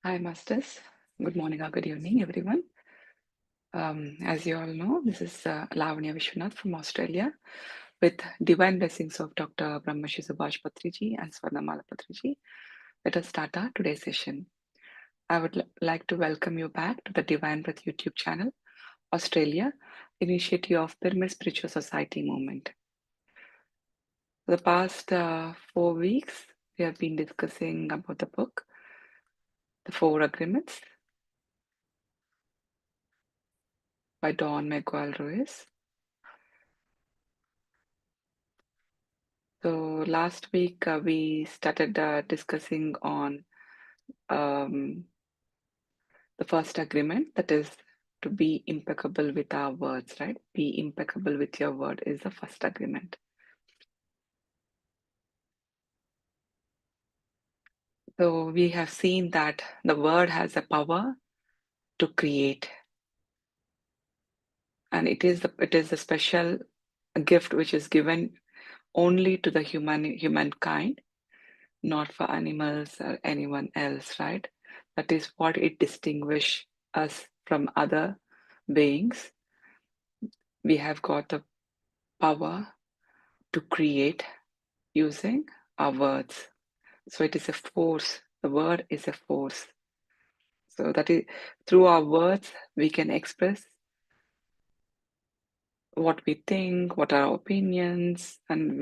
Hi, Masters. Good morning or good evening, everyone. As you all know, this is Lavanya Viswanath from Australia with divine blessings of Dr. Brahmashi Subhash Patriji and Swarnamala Patriji. Let us start our today's session. I would like to welcome you back to the Divine Breath YouTube channel, Australia, initiative of Pyramid Spiritual Society movement. For the past 4 weeks, we have been discussing about the book, The Four Agreements by Don Miguel Ruiz. So last week we started discussing on the first agreement, that is to be impeccable with our words, right? Be impeccable with your word is the first agreement. So we have seen that the word has a power to create, and it is a special gift which is given only to the humankind, not for animals or anyone else, right? That is what it distinguishes us from other beings. We have got the power to create using our words. So it is a force. The word is a force. So that is through our words we can express what we think, what are our opinions, and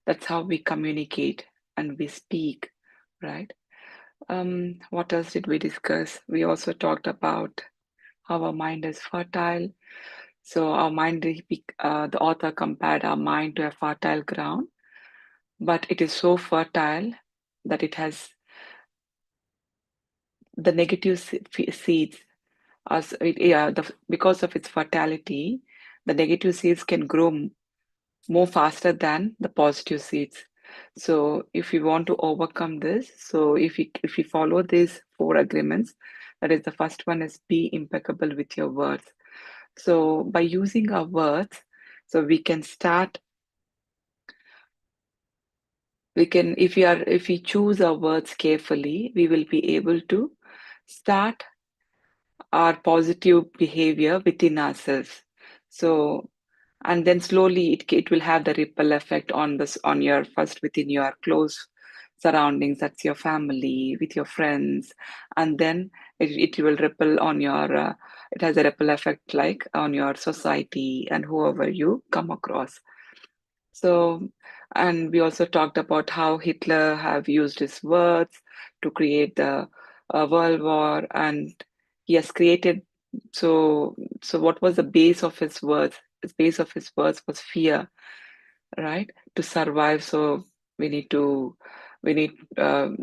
that's how we communicate and we speak, right? What else did we discuss? We also talked about how our mind is fertile. So our mind, the author compared our mind to a fertile ground, but it is so fertile that it has the negative seeds. Because of its fertility, the negative seeds can grow more faster than the positive seeds. So if we want to overcome this, so if we follow these four agreements, that is the first one is be impeccable with your words. So by using our words, so we can start. We can, if we choose our words carefully, we will be able to start our positive behavior within ourselves. So and then slowly it will have the ripple effect on this on your first within your close surroundings, that's your family, with your friends, and then it will ripple on your it has a ripple effect like on your society and whoever you come across. So, and we also talked about how Hitler have used his words to create the world war, and he has created. So what was the base of his words? The base of his words was fear, right? To survive, so we need to, we need.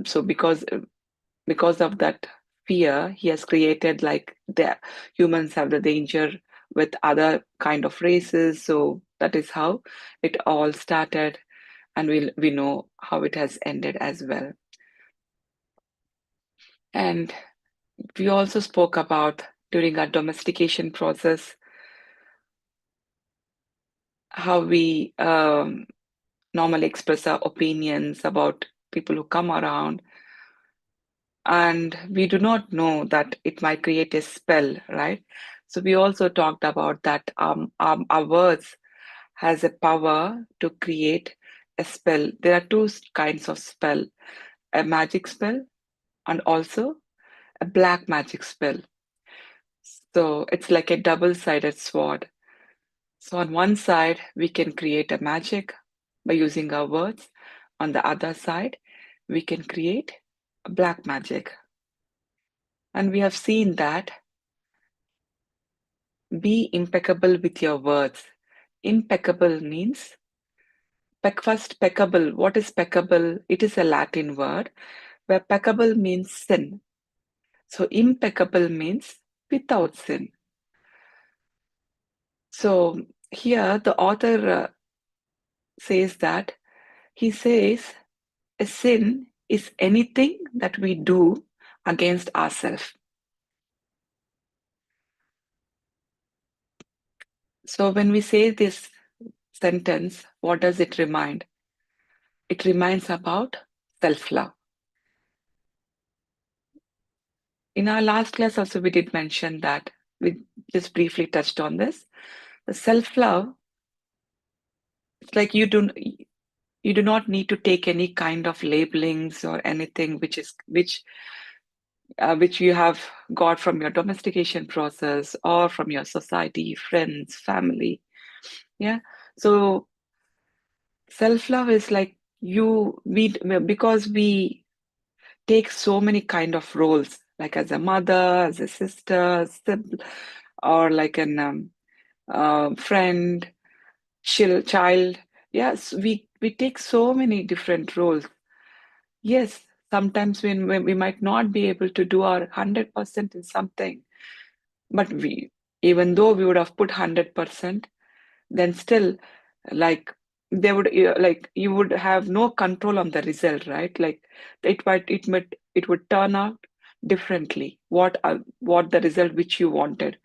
So because of that fear, he has created like the humans have the danger with other kind of races. So that is how it all started, and we know how it has ended as well. And we also spoke about during our domestication process how we normally express our opinions about people who come around, and we do not know that it might create a spell, right? So we also talked about that our words has a power to create a spell. There are two kinds of spell: a magic spell and also a black magic spell. So it's like a double-sided sword. So on one side, we can create a magic by using our words. On the other side, we can create a black magic. And we have seen that be impeccable with your words. Impeccable means first peccable. What is peccable? It is a Latin word where peccable means sin. So impeccable means without sin. So here the author says that he says a sin is anything that we do against ourselves. So when we say this sentence, what does it remind? It reminds about self-love. In our last class also we did mention that we just briefly touched on this. The self-love, it's like you do not need to take any kind of labelings or anything which you have got from your domestication process or from your society, friends, family. Yeah. So self-love is like we because we take so many kind of roles, like as a mother, as a sister, or like an friend, child. Yes, we take so many different roles. Yes, sometimes when we might not be able to do our 100% in something, but even though we would have put 100%, then still, like like you would have no control on the result, right? Like it would turn out differently. What the result which you wanted.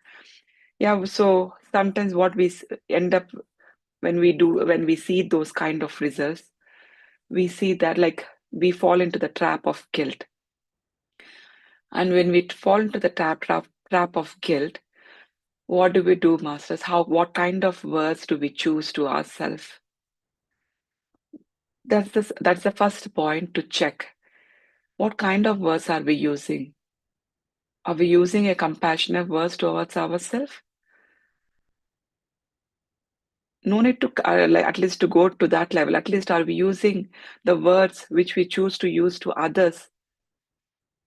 Yeah. So sometimes what end up when we see those kind of results, we see that like we fall into the trap of guilt. And when we fall into the trap of guilt, what do we do, masters? What kind of words do we choose to ourselves? That's the first point to check. What kind of words are we using? Are we using a compassionate words towards ourselves? No need to like at least to go to that level. At least are we using the words which we choose to use to others?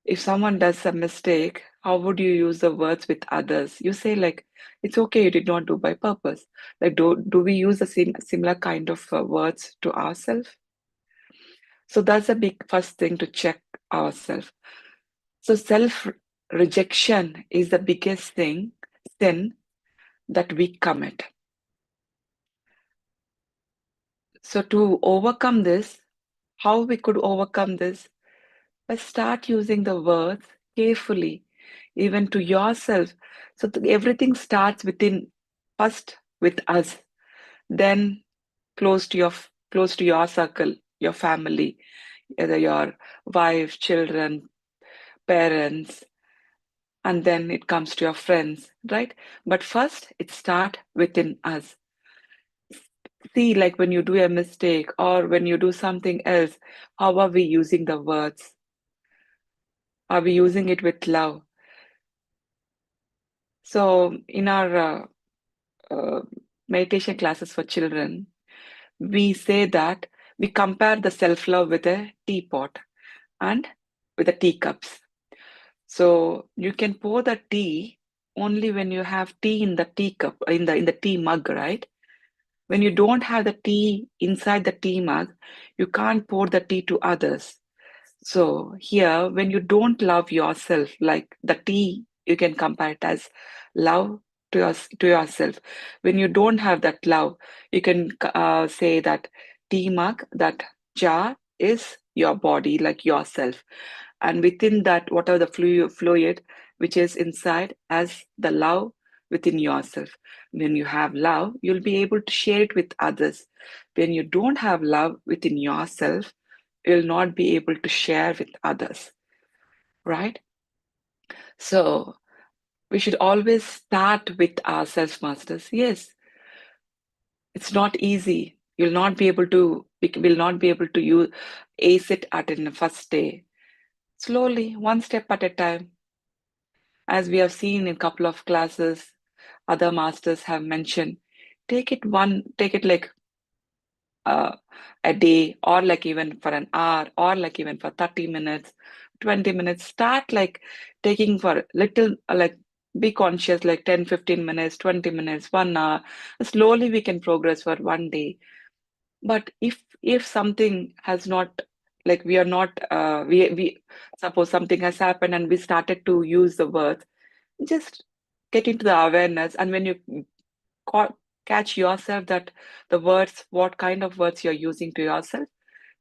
If someone does a mistake, how would you use the words with others? You say like, it's okay, you did not do by purpose. Like, do we use the similar kind of words to ourselves? So that's a big first thing to check ourselves. So self rejection is the biggest sin that we commit. So to overcome this, how we could overcome this? By start using the words carefully, even to yourself. So everything starts first with us, then close to your circle, your family, either your wife, children, parents, and then it comes to your friends, right? But first it start within us. See, like when you do a mistake or when you do something else, how are we using the words? Are we using it with love? So in our uh, meditation classes for children, we say that we compare the self-love with a teapot and with the teacups. So you can pour the tea only when you have tea in the teacup, in the tea mug, right? When you don't have the tea inside the tea mug, you can't pour the tea to others. So here, when you don't love yourself, like the tea, you can compare it as love to yourself. When you don't have that love, you can say that tea mug, that jar is your body, like yourself. And within that, whatever the fluid which is inside as the love within yourself. When you have love, you'll be able to share it with others. When you don't have love within yourself, you'll not be able to share with others, right? So we should always start with ourselves, masters. Yes, it's not easy. We will not be able to ace it at in the first day. Slowly, one step at a time. As we have seen in a couple of classes, other masters have mentioned, take it like uh, a day, or like even for an hour, or like even for 30 minutes, 20 minutes. Start like taking for little, like be conscious, like 10, 15 minutes, 20 minutes, 1 hour. Slowly we can progress for one day. But if something has not, like we are not, we suppose something has happened and we started to use the words, just get into the awareness. And when you ca- catch yourself that the words, what kind of words you're using to yourself,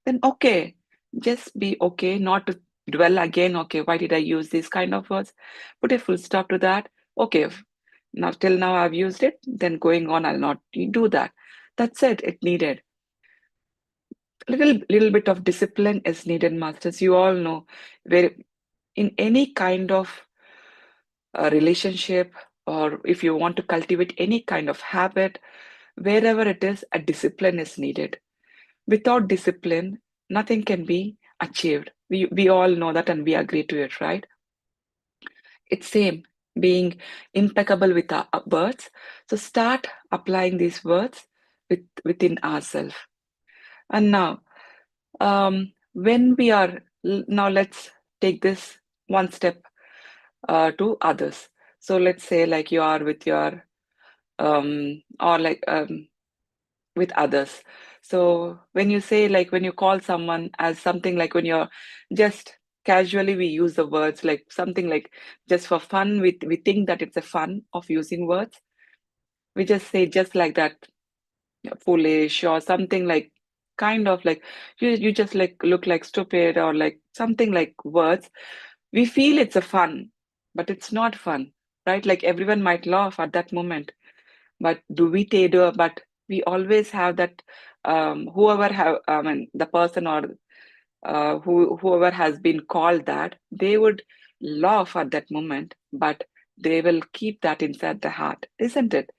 then okay, just be okay, not to dwell again. Okay, why did I use these kind of words? Put a full stop to that. Okay, now till now I've used it, then going on, I'll not do that. That's it, it needed. Little bit of discipline is needed, masters. You all know, where in any kind of a relationship, or if you want to cultivate any kind of habit, wherever it is, a discipline is needed. Without discipline, nothing can be achieved. We all know that and we agree to it, right? It's same being impeccable with our words. So start applying these words within ourselves. And now, when we are now, let's take this one step to others. So let's say like you are with your or like with others. So when you say like when you call someone as something like when you're just casually we use the words like something like just for fun, we think that it's a fun of using words. We just say just like that, foolish or something like kind of like you just like look like stupid or like something like words. We feel it's a fun, but it's not fun, right? Like everyone might laugh at that moment, but do we tailor? But we always have that whoever have I mean the person or whoever has been called that they would laugh at that moment, but they will keep that inside the heart, isn't it?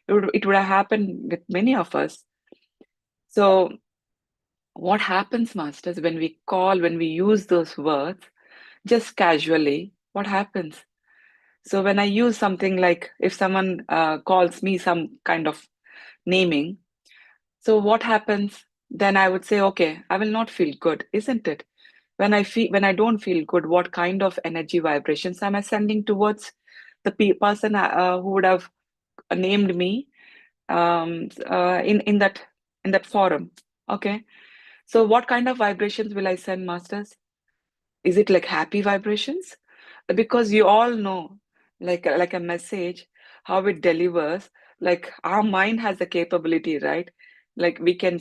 It would have happened with many of us. So what happens, masters, when we call, when we use those words just casually? What happens? So when I use something like if someone calls me some kind of naming. So what happens? Then I would say, okay, I will not feel good, isn't it? When I don't feel good, what kind of energy vibrations am I sending towards the person who would have named me in that forum? Okay, so what kind of vibrations will I send, masters? Is it like happy vibrations? Because you all know, like a message, how it delivers. Like our mind has the capability, right? Like we can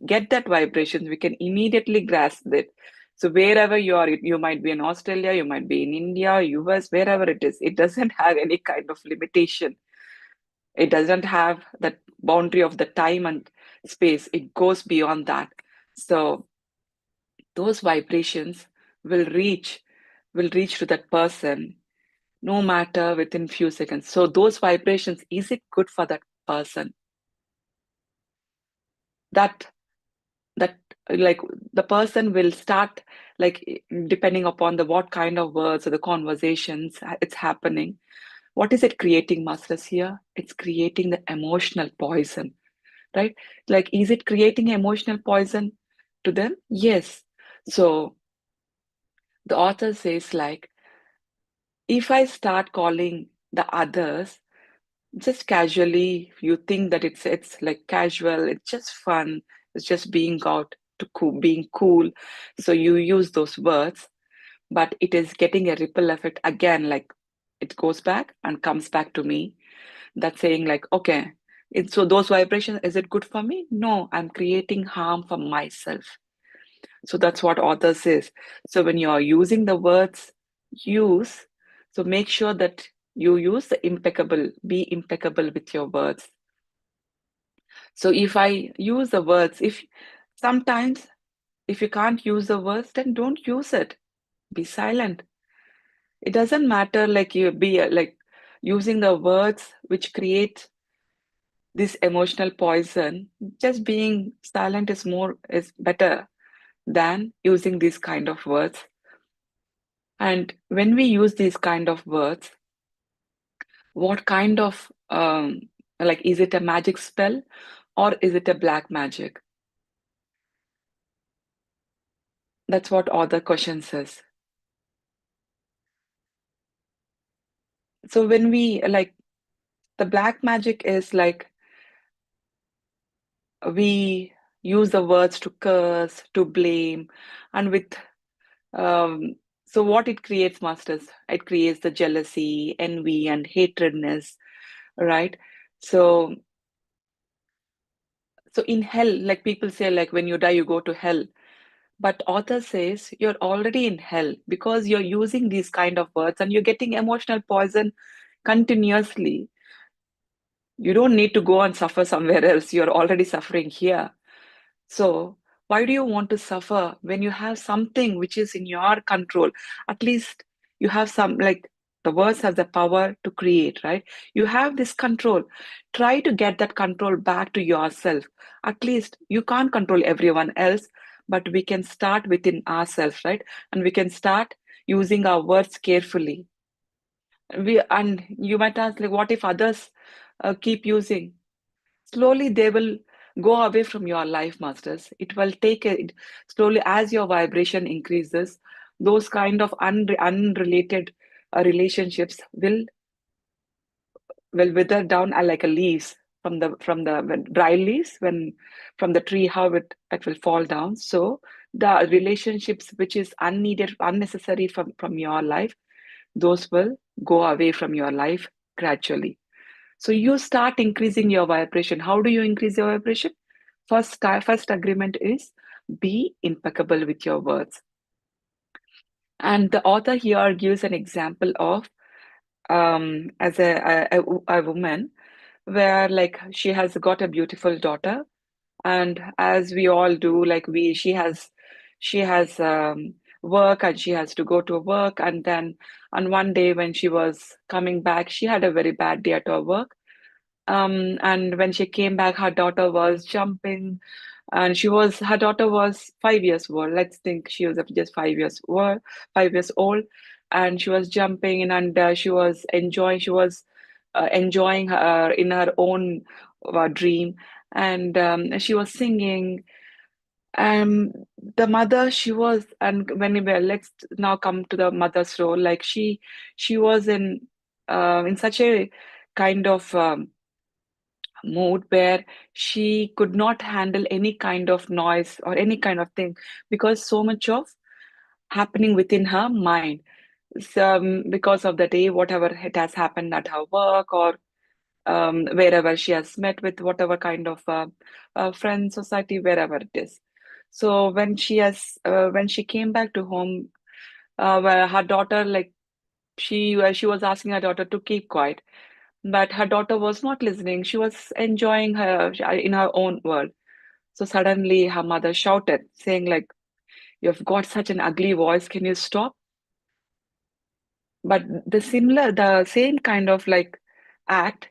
get that vibrations. We can immediately grasp it. So wherever you are, you might be in Australia, you might be in India, US, wherever it is. It doesn't have any kind of limitation. It doesn't have that boundary of the time and space. It goes beyond that. So those vibrations will reach will reach to that person no matter within few seconds. So those vibrations, is it good for that person? That that like the person will start like depending upon the what kind of words or the conversations it's happening. What is it creating, masters? Here it's creating the emotional poison, right? Like is it creating emotional poison to them? Yes. So the author says like if I start calling the others just casually, you think that it's like casual, it's just fun, it's just being out to being cool. So you use those words, but it is getting a ripple effect again, like it goes back and comes back to me. That's saying like, okay, so those vibrations, is it good for me? No, I'm creating harm for myself. So that's what author says. So when you are using the words use, so make sure that you use the impeccable, be impeccable with your words. So if I use the words, if sometimes if you can't use the words, then don't use it. Be silent. It doesn't matter like you be like using the words which create this emotional poison. Just being silent is better than using these kind of words. And when we use these kind of words, what kind of like is it a magic spell or is it a black magic? That's what other question says. So when we like the black magic is like we use the words to curse, to blame, and with um, so what it creates, masters, it creates the jealousy, envy, and hatredness, right? So so in hell, like people say, like when you die, you go to hell. But author says you're already in hell because you're using these kind of words and you're getting emotional poison continuously. You don't need to go and suffer somewhere else. You're already suffering here. So why do you want to suffer when you have something which is in your control? At least you have some like The words have the power to create, right? You have this control. Try to get that control back to yourself. At least you can't control everyone else, but we can start within ourselves, right? And we can start using our words carefully. And you might ask, like, what if others keep using? Slowly they will go away from your life, masters. It will take it slowly as your vibration increases. Those kind of unrelated relationships will wither down like a leaves from the when dry leaves when from the tree, how it will fall down. So the relationships which is unneeded, unnecessary from your life, those will go away from your life gradually. So you start increasing your vibration. How do you increase your vibration? First agreement is be impeccable with your words. And the author here gives an example of as a woman where like she has got a beautiful daughter, and as we all do, like we she has work, and she has to go to work, and then on one day when she was coming back, she had a very bad day at her work. And when she came back, her daughter was jumping, and her daughter was 5 years old. Let's think she was just 5 years old, 5 years old, and she was jumping, and she was enjoying her in her own dream, and she was singing. Um, the mother, she was, and let's now come to the mother's role. Like she was in such a kind of mood where she could not handle any kind of noise or any kind of thing, because so much of happening within her mind. So, because of the day, whatever it has happened at her work, or wherever she has met with whatever kind of friend society, wherever it is. So when she came back to home, where her daughter, like she was asking her daughter to keep quiet, but her daughter was not listening. She was enjoying her in her own world. So suddenly her mother shouted, saying like, "You've got such an ugly voice. Can you stop?" But the same kind of like act,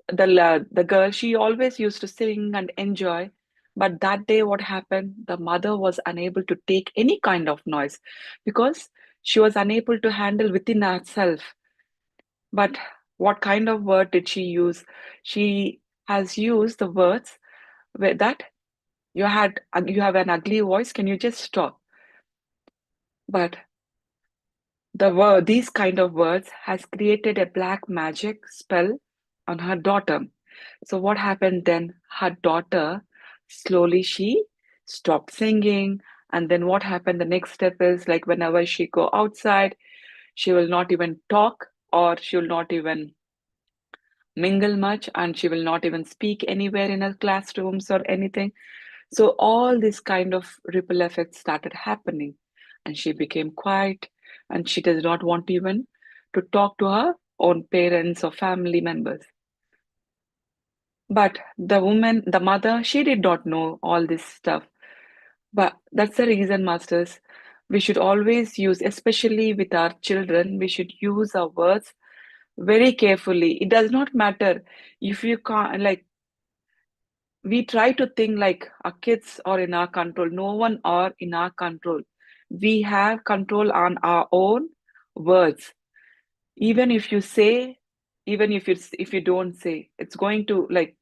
the girl, she always used to sing and enjoy. But that day, what happened? The mother was unable to take any kind of noise because she was unable to handle within herself. But what kind of word did she use? She has used the words that you have an ugly voice. Can you just stop? But these kind of words has created a black magic spell on her daughter. So what happened then? Her daughter slowly she stopped singing, and then what happened? The next step is like whenever she go outside, she will not even talk, or she will not even mingle much, and she will not even speak anywhere in her classrooms or anything. So all this kind of ripple effects started happening, and she became quiet, and she does not want even to talk to her own parents or family members. But the mother, she did not know all this stuff. But that's the reason, masters, we should always use, especially with our children, we should use our words very carefully. It does not matter if you can't, like, we try to think like our kids are in our control. No one are in our control. We have control on our own words. Even if you say, even if you don't say, it's going to like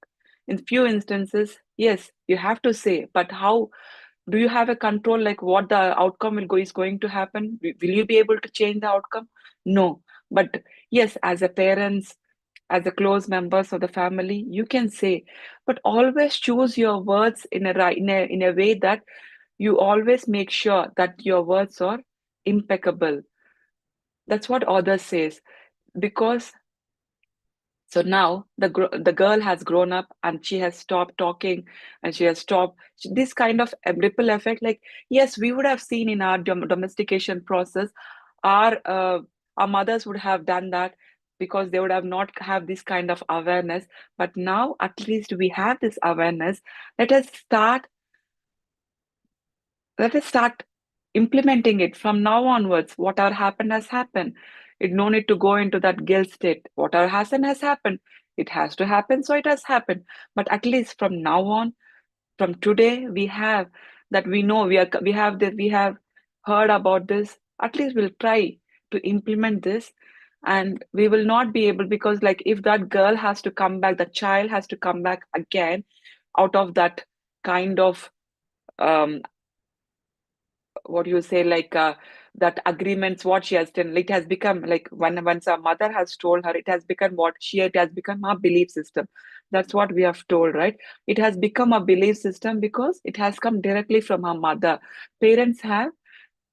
in few instances, yes, you have to say, but how do you have a control like what the outcome is going to happen? Will you be able to change the outcome? No. But yes, as a parents, as the close members of the family, you can say, but always choose your words in a way that you always make sure that your words are impeccable. That's what author says. Because so now the girl has grown up, and she has stopped talking, and she has stopped this kind of ripple effect. Like yes, we would have seen in our domestication process, our uh, our mothers would have done that because they would have not have this kind of awareness. But now at least we have this awareness. Let us start. Let us start implementing it from now onwards. Whatever happened has happened. It no need to go into that guilt state. Whatever has happened. It has to happen, so it has happened. But at least from now on, from today, we have that we know we have heard about this. At least we'll try to implement this, and we will not be able, because like if that girl has to come back, the child has to come back again out of that kind of um what you say, like that agreements what she has done, it has become like when once our mother has told her, it has become what she it has become our belief system. That's what we have told, right? It has become a belief system because it has come directly from our mother. Parents have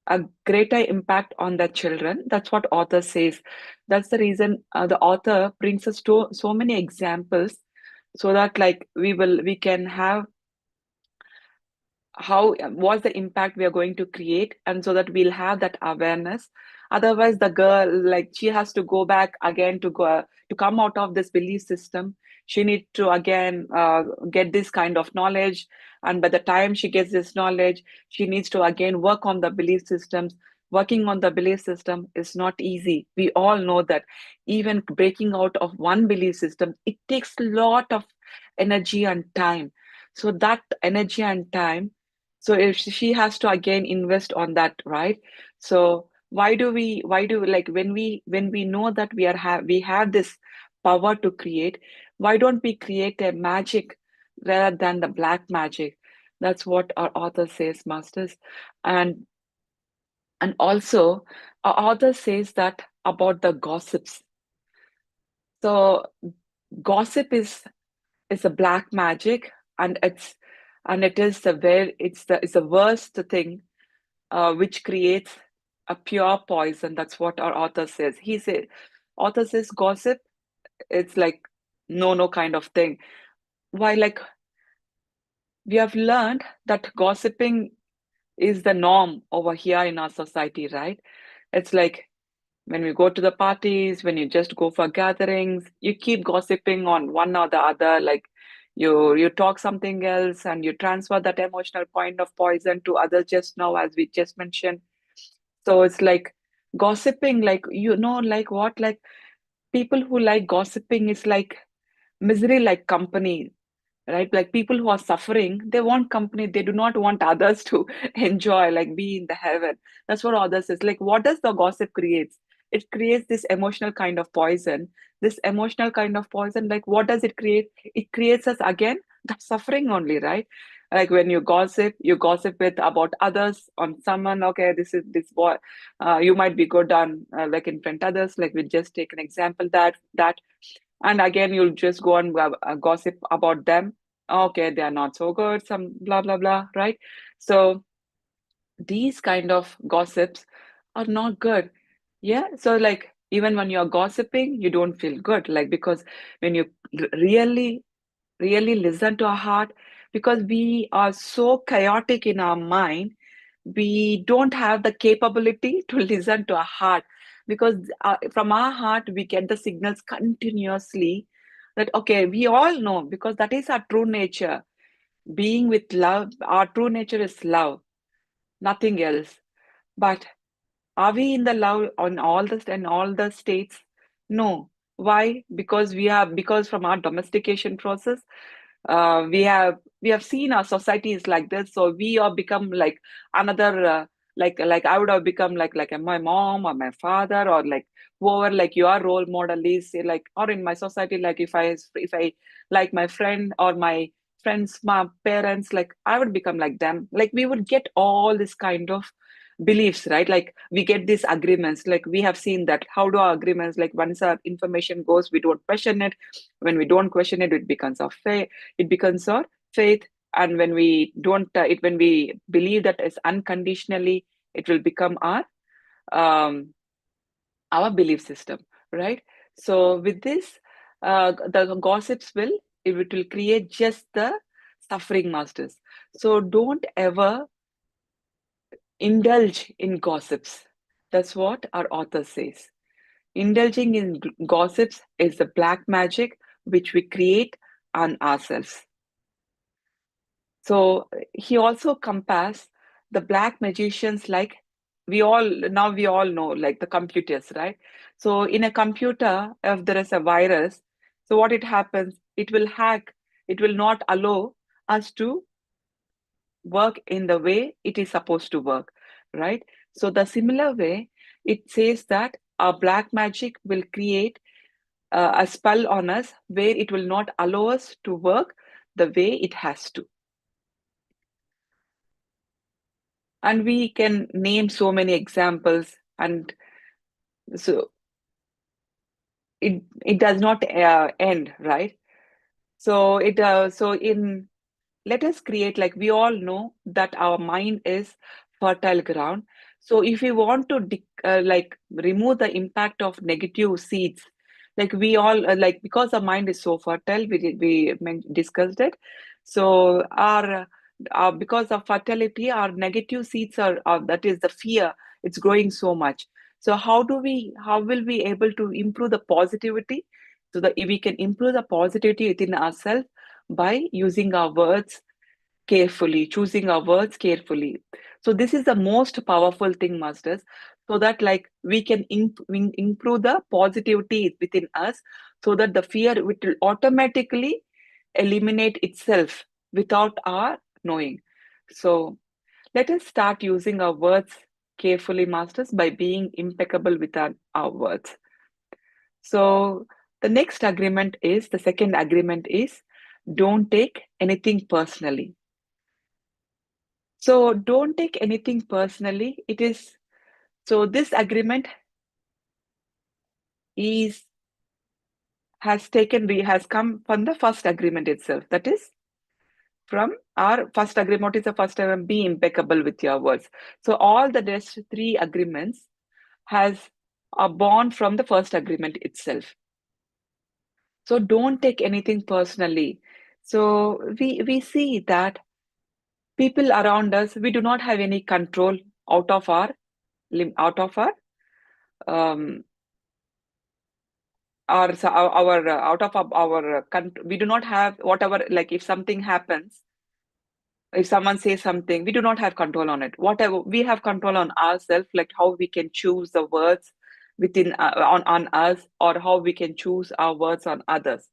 a greater impact on their children. That's what author says. That's the reason the author brings us to so many examples, so that like we can have how what's the impact we are going to create, and so that we'll have that awareness. Otherwise the girl, like she has to go back again to go to come out of this belief system. She need to again get this kind of knowledge, and by the time she gets this knowledge, she needs to again work on the belief systems. Working on the belief system is not easy. We all know that. Even breaking out of one belief system, it takes a lot of energy and time. So that energy and time, so if she has to again invest on that, right? So why do like when we know that we have this power to create, why don't we create a magic rather than the black magic? That's what our author says, masters. And and also our author says that about the gossips. So gossip is a black magic, and it is the where it's the worst thing, which creates a pure poison. That's what our author says. Author says gossip, it's like no kind of thing. Why? Like we have learned that gossiping is the norm over here in our society, right? It's like when we go to the parties, when you just go for gatherings, you keep gossiping on one or the other, like you talk something else and you transfer that emotional point of poison to others just now, as we just mentioned. So it's like gossiping, like like what? Like people who like gossiping is like misery like company, right? Like people who are suffering, they want company. They do not want others to enjoy, like be in the heaven. That's what others is. Like what does the gossip creates? It creates this emotional kind of poison. This emotional kind of poison, like what does it create? It creates us again the suffering only, right? Like when you gossip with about others on someone. Okay, this is this boy. You might be good on like in front others. Like we just take an example that and again you'll just go and gossip about them. Okay, they are not so good, some blah blah blah, right? So these kind of gossips are not good. Yeah, so like even when you're gossiping, you don't feel good, like because when you really listen to our heart, because we are so chaotic in our mind, we don't have the capability to listen to our heart, because from our heart we get the signals continuously that okay, we all know, because that is our true nature. Being with love, our true nature is love, nothing else. But are we in the love on all the states? No. Why? Because because from our domestication process, we have seen our society is like this, so we are become like another like I would have become like my mom or my father, or like whoever like your role model is, say, like, or in my society, like if I like my friend or my friends my parents, like I would become like them. Like we would get all this kind of beliefs, right? Like we get these agreements, like we have seen that how do our agreements, like once our information goes, we don't question it. When we don't question it, it becomes our faith. It becomes our faith. And when we don't when we believe that it's unconditionally, it will become um our belief system, right? So with this, the gossips will it will create just the suffering, masters. So don't ever indulge in gossips. That's what our author says. Indulging in gossips is the black magic which we create on ourselves. So he also compares the black magicians, like we all know, like the computers, right? So in a computer, if there is a virus, so what it happens, it will hack, it will not allow us to work in the way it is supposed to work, right? So the similar way, it says that our black magic will create a spell on us where it will not allow us to work the way it has to. And we can name so many examples, and so it does not end, right? So in let us create, like we all know that our mind is fertile ground. So if we want to like remove the impact of negative seeds, like we all like, because our mind is so fertile, discussed it. So our because of fertility, our negative seeds are, that is the fear, it's growing so much. So how will we able to improve the positivity, so that we can improve the positivity within ourselves by using our words carefully, choosing our words carefully. So this is the most powerful thing, masters, so that like we can improve the positivity within us, so that the fear will automatically eliminate itself without our knowing. So let us start using our words carefully, masters, by being impeccable with our words. So the second agreement is, don't take anything personally. So don't take anything personally. It is, so this agreement is has come from the first agreement itself. That is from our first agreement. What is the first agreement? Be impeccable with your words. So all the rest three agreements has are born from the first agreement itself. So don't take anything personally. So we see that people around us, we do not have any control out of out of um, our out of our we do not have whatever, like if something happens, if someone says something, we do not have control on it. Whatever, we have control on ourselves, like how we can choose the words within on us, or how we can choose our words on others,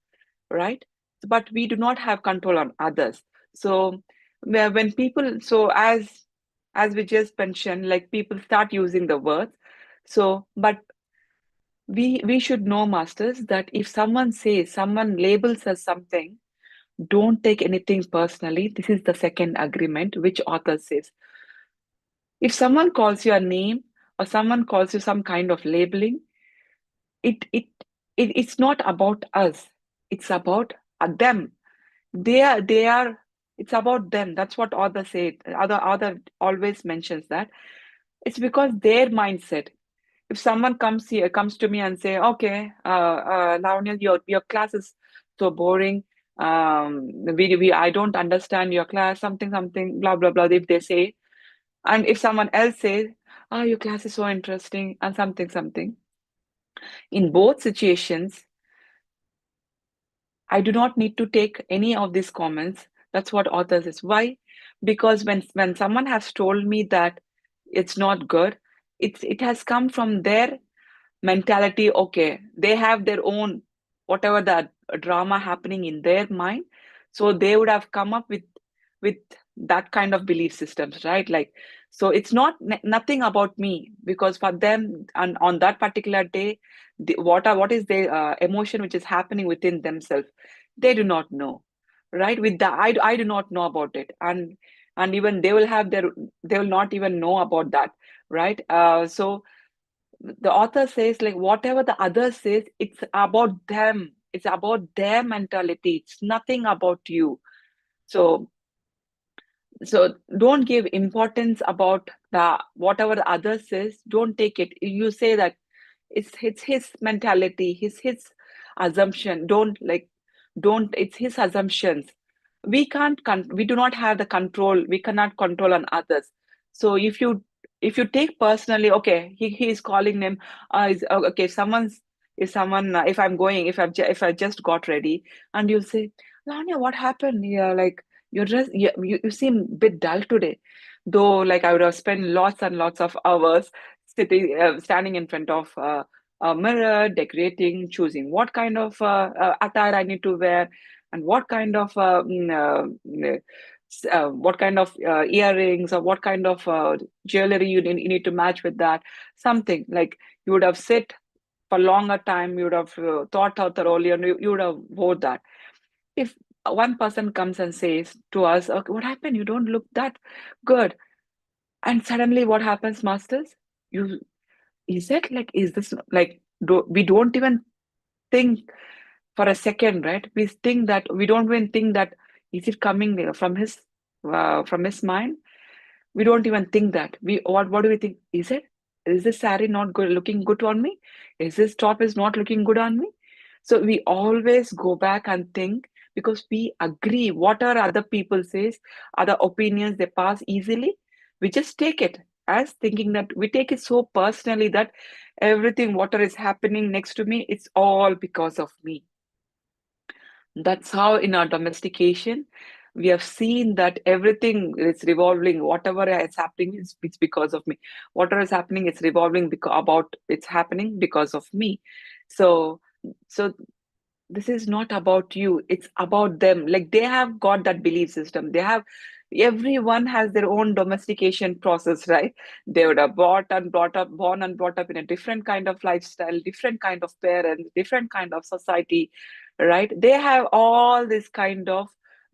right? But we do not have control on others. So when people, so as we just mentioned, like people start using the words. So but we should know, masters, that if someone labels us something, don't take anything personally. This is the second agreement which author says. If someone calls you a name, or someone calls you some kind of labeling, it it, it's not about us. It's about them. They are it's about them. That's what author said. Other always mentions that. It's because their mindset. If someone comes to me and say, okay, Lavanya, your class is so boring. We I don't understand your class, something, blah blah blah, if they say. And if someone else says, oh, your class is so interesting, and something, in both situations, I do not need to take any of these comments. That's what author says. Why? Because when someone has told me that it's not good, it has come from their mentality. Okay, they have their own, whatever the drama happening in their mind, so they would have come up with that kind of belief systems, right? Like, so it's not nothing about me, because for them, and on that particular day, what is the emotion which is happening within themselves, they do not know, right? With the I do not know about it, and even they will have their, they will not even know about that, right? So the author says, like, whatever the other says, it's about them, it's about their mentality, it's nothing about you. So don't give importance about the whatever the other says. Don't take it, you say that it's his mentality, his assumption. Don't, it's his assumptions. We do not have the control, we cannot control on others. So if you take personally, okay, he is calling them, okay, if someone if I'm going, if I just got ready, and you say, Lanya, what happened? Yeah, like, you seem a bit dull today, though like I would have spent lots and lots of hours standing in front of a mirror, decorating, choosing what kind of attire I need to wear, and what kind of what kind of earrings or what kind of jewelry you need to match with that. Something like you would have sit for longer time, you would have thought out thoroughly, and you would have wore that. If one person comes and says to us, "Okay, what happened? You don't look that good," and suddenly what happens, masters? You is it like is this like we don't even think for a second, right? We think that we don't even think that is it coming from his mind. We don't even think that. We what do we think? Is this saree not good looking good on me? Is this top is not looking good on me? So we always go back and think because we agree whatever other people says, other opinions they pass easily, we just take it as thinking that we take it so personally that everything whatever is happening next to me, it's all because of me. That's how in our domestication, we have seen that everything is revolving, whatever is happening is it's because of me. Whatever is happening, it's revolving about it's happening because of me. So so this is not about you, it's about them. Like they have got that belief system. They have everyone has their own domestication process, right? They would have bought and brought up born and brought up in a different kind of lifestyle, different kind of parents, different kind of society, right? They have all this kind of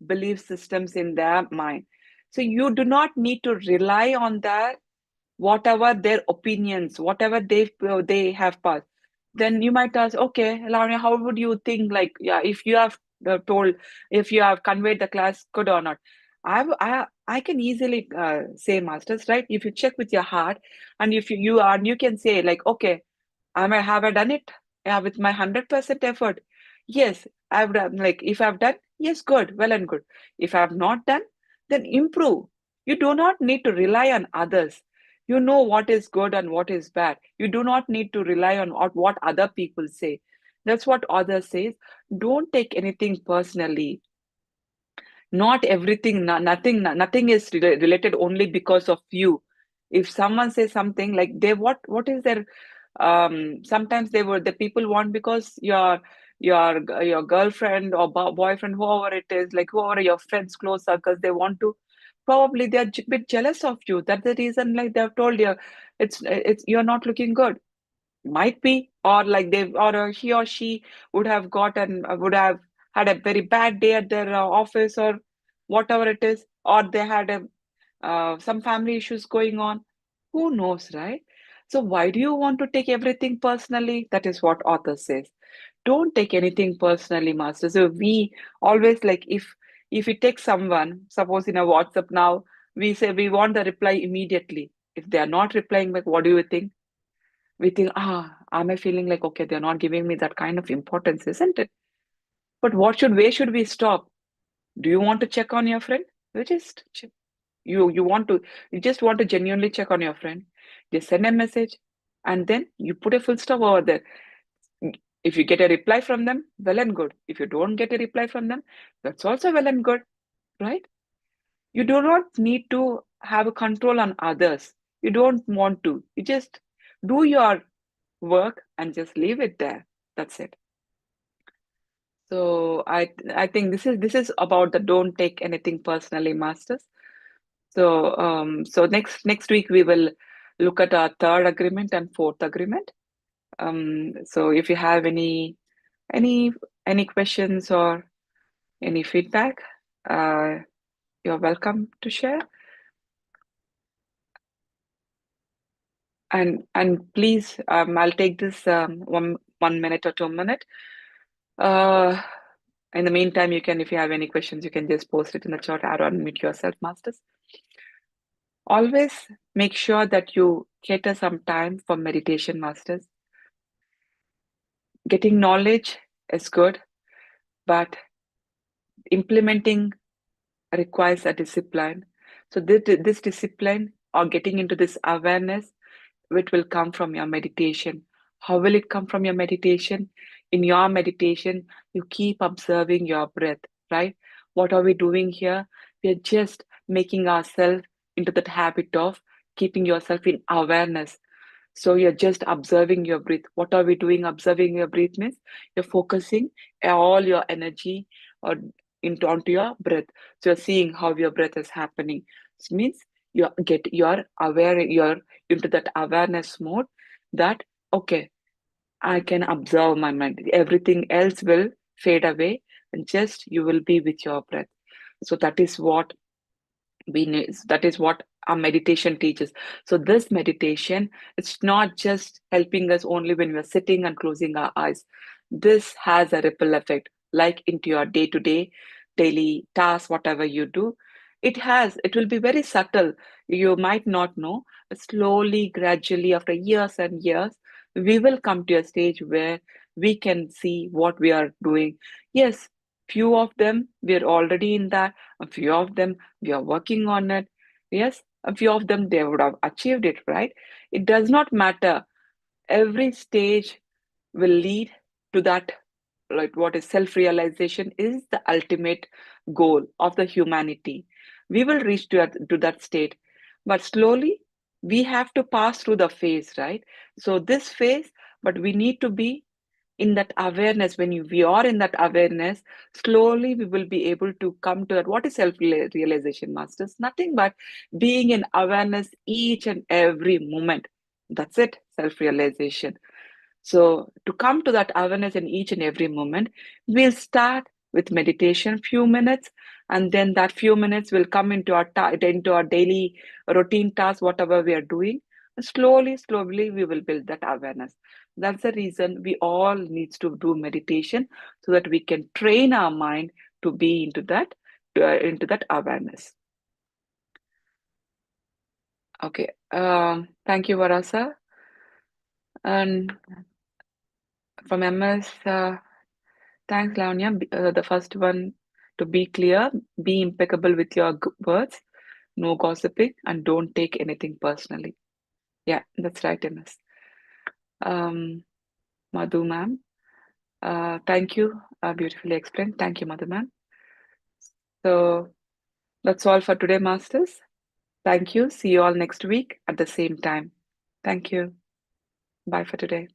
belief systems in their mind. So you do not need to rely on that, whatever their opinions, whatever they have passed. Then you might ask, okay, Lavanya, how would you think? Like, yeah, if you have told, if you have conveyed the class good or not, I can easily say, masters, right? If you check with your heart, and if you are, you can say like, okay, have I done it? Yeah, with my 100% effort. Yes, I've done. Like, if I've done, yes, good, well and good. If I've not done, then improve. You do not need to rely on others. You know what is good and what is bad. You do not need to rely on what other people say. That's what others says. Don't take anything personally. Not everything, nothing is related only because of you. If someone says something like they what is their sometimes they were the people want because your girlfriend or boyfriend, whoever it is, like whoever your friends close circles, they want to probably they're a bit jealous of you. That's the reason like they've told you it's you're not looking good. Might be, or like they or he or she would have gotten would have had a very bad day at their office or whatever it is, or they had some family issues going on. Who knows, right? So why do you want to take everything personally? That is what author says. Don't take anything personally, master. So we always like if we take someone, suppose in a WhatsApp now, we say we want the reply immediately. If they are not replying back, what do you think? We think, am I feeling like, okay, they're not giving me that kind of importance, isn't it? But where should we stop? Do you want to check on your friend? You just you want to you just want to genuinely check on your friend. Just send a message and then you put a full stop over there. If you get a reply from them, well and good. If you don't get a reply from them, that's also well and good, right? You do not need to have a control on others. You don't want to. You just do your work and just leave it there. That's it. So I think this is about the don't take anything personally, masters. So next week we will look at our third agreement and fourth agreement. So if you have any any questions or any feedback, uh, you're welcome to share. And please, I'll take this one minute or 2 minute. Uh, in the meantime, you can, if you have any questions, you can just post it in the chat or unmute yourself, masters. Always make sure that you cater some time for meditation, masters. Getting knowledge is good, but implementing requires a discipline. So this discipline or getting into this awareness, it will come from your meditation. How will it come from your meditation? In your meditation, you keep observing your breath, right? What are we doing here? We are just making ourselves into that habit of keeping yourself in awareness. So you're just observing your breath. What are we doing? Observing your breath means you're focusing all your energy or onto your breath. So you're seeing how your breath is happening. So means you're aware, you're into that awareness mode that okay, I can observe my mind. Everything else will fade away and just you will be with your breath. So that is what we need, that is what our meditation teaches. So this meditation, it's not just helping us only when we're sitting and closing our eyes. This has a ripple effect, like into your day-to-day daily tasks, whatever you do. It will be very subtle. You might not know, but slowly, gradually, after years and years, we will come to a stage where we can see what we are doing. Yes, few of them we're already in that, a few of them we are working on it. Yes, a few of them they would have achieved it, right? It does not matter. Every stage will lead to that, like what is self-realization is the ultimate goal of the humanity. We will reach to that state, but slowly we have to pass through the phase, right? So this phase, but we need to be in that awareness. When we are in that awareness, slowly we will be able to come to that. What is self realization, masters? Nothing but being in awareness each and every moment. That's it, self realization. So to come to that awareness in each and every moment, we'll start with meditation, few minutes, and then that few minutes will come into into our daily routine tasks, whatever we are doing. Slowly, slowly, we will build that awareness. That's the reason we all needs to do meditation so that we can train our mind to be into that awareness. Okay. Thank you, Varasa. And from MS, thanks, Lavanya. The first one, to be clear, be impeccable with your words, no gossiping, and don't take anything personally. Yeah, that's right, MS. Um, Madhu ma'am, thank you. Beautifully explained. Thank you, Madhu ma'am. So that's all for today, masters. Thank you. See you all next week at the same time. Thank you. Bye for today.